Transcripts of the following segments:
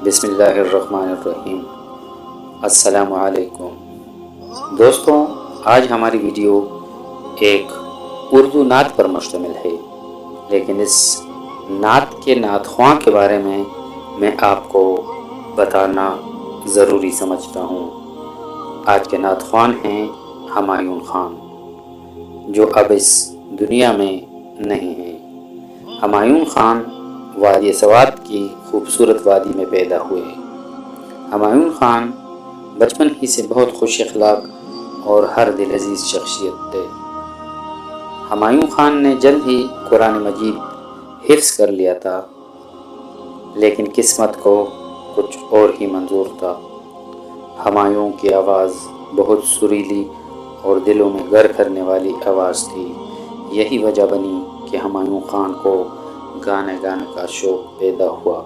بسم اللہ الرحمن الرحیم۔ السلام علیکم دوستوں، آج ہماری ویڈیو ایک اردو نعت پر مشتمل ہے، لیکن اس نعت کے نعت خواں کے بارے میں آپ کو بتانا ضروری سمجھتا ہوں۔ آج کے نعت خواں ہیں ہمایوں خان، جو اب اس دنیا میں نہیں ہیں۔ ہمایوں خان وادی سوات کی خوبصورت وادی میں پیدا ہوئے۔ ہمایوں خان بچپن ہی سے بہت خوش اخلاق اور ہر دل عزیز شخصیت تھے۔ ہمایوں خان نے جلد ہی قرآن مجید حفظ کر لیا تھا، لیکن قسمت کو کچھ اور ہی منظور تھا۔ ہمایوں کی آواز بہت سریلی اور دلوں میں گھر کرنے والی آواز تھی۔ یہی وجہ بنی کہ ہمایوں خان کو گانے کا شوق پیدا ہوا،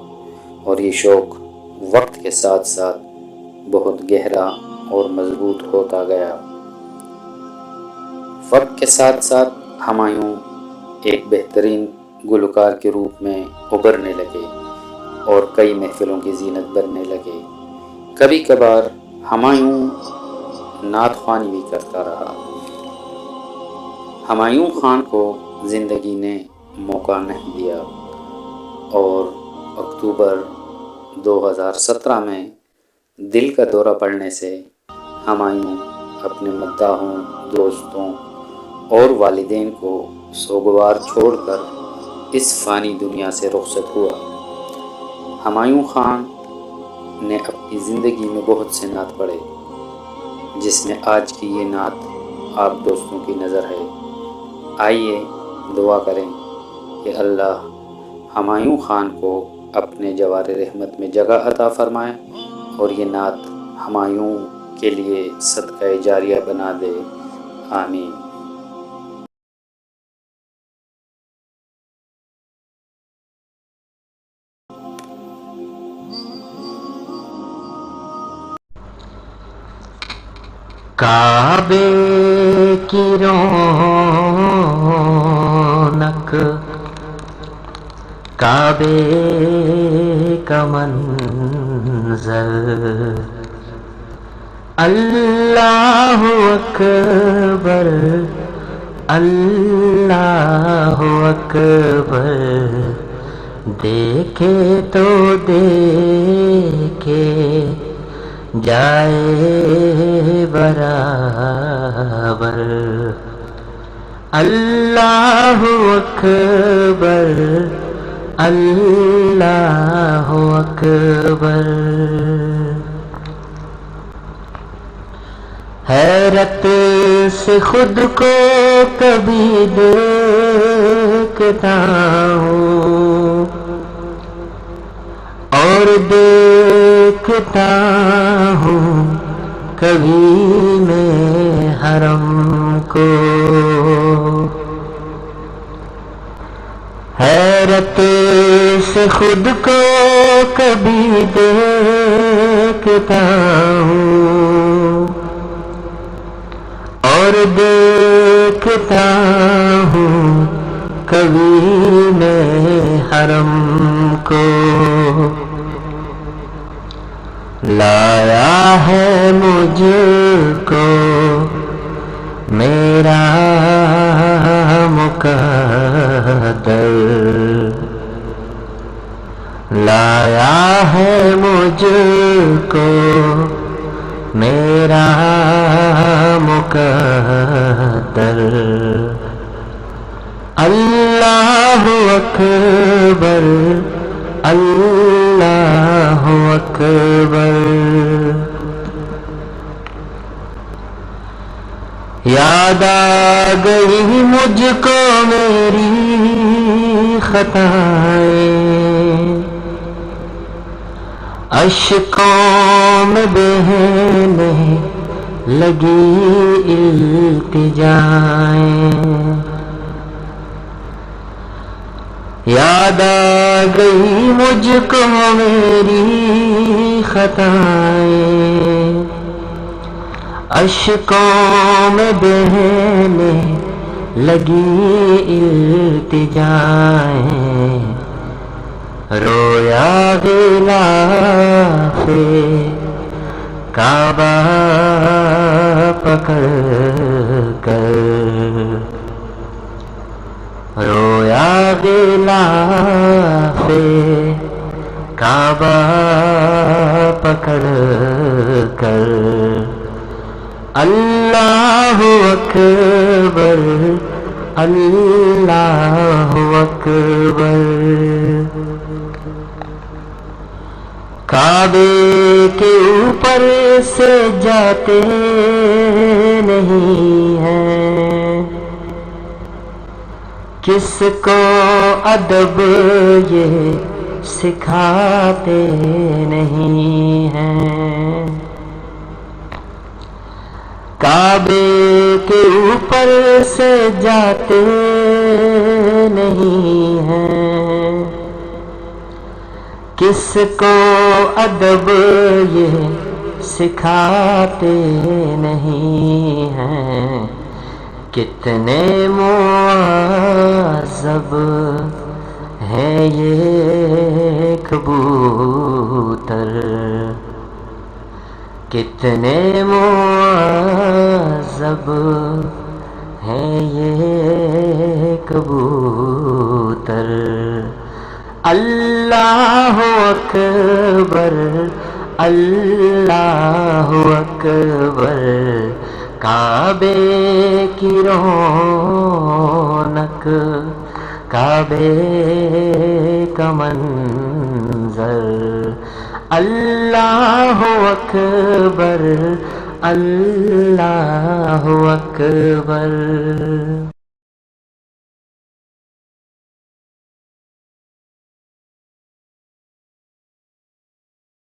اور یہ شوق وقت کے ساتھ ساتھ بہت گہرا اور مضبوط ہوتا گیا۔ وقت کے ساتھ ساتھ ہمایوں ایک بہترین گلوکار کے روپ میں ابھرنے لگے اور کئی محفلوں کی زینت بننے لگے۔ کبھی کبھار ہمایوں نعت خوانی بھی کرتا رہا۔ ہمایوں خان کو زندگی نے موقع نہیں دیا، اور اکتوبر 2017 میں دل کا دورہ پڑنے سے ہمایوں اپنے مداحوں، دوستوں اور والدین کو سوگوار چھوڑ کر اس فانی دنیا سے رخصت ہوا۔ ہمایوں خان نے اپنی زندگی میں بہت سے نعت پڑھے، جس میں آج کی یہ نعت آپ دوستوں کی نظر ہے۔ آئیے دعا کریں کہ اللہ ہمایوں خان کو اپنے جوار رحمت میں جگہ عطا فرمائے، اور یہ نعت ہمایوں کے لیے صدقہ جاریہ بنا دے، آمین۔ کعبے کی رونق، کعبے کا منظر، اللہ اکبر، اللہ اکبر، دیکھے تو دیکھے جائے برابر، اللہ اکبر، اللہ اکبر۔ حیرت سے خود کو کبھی دیکھتا ہوں، اور دیکھتا ہوں کبھی میں حرم کو۔ حیرت سے خود کو کبھی دیکھتا ہوں، اور دیکھتا ہوں کبھی میں حرم کو۔ لایا ہے مجھ کو میرا مقدر، لایا ہے مجھ کو میرا مقدر، اللہ اکبر، اللہ اکبر۔ یاد آ گئی مجھ کو میری خطائیں، اشکوں میں بہنے لگی التجائیں۔ یاد آ گئی مجھ کو میری خطائیں، اشکوں میں بہنے لگی التجائیں، رویا غلاف کعبہ پکڑ کر، رویا غلاف کعبہ پکڑ کر، اللہ اکبر اللہ اکبر۔ کعبے کے اوپر سے جاتے نہیں ہیں، کس کو ادب یہ سکھاتے نہیں ہیں۔ کعبے کے اوپر سے جاتے نہیں ہیں، کس کو ادب یہ سکھاتے نہیں ہیں۔ کتنے معذب ہے یہ کبوتر، کتنے معذب ہے یہ کبوتر۔ اللہ اکبر اللہ اکبر، کعبے کی رونق کعبے کا منظر، اللہ اکبر اللہ اکبر۔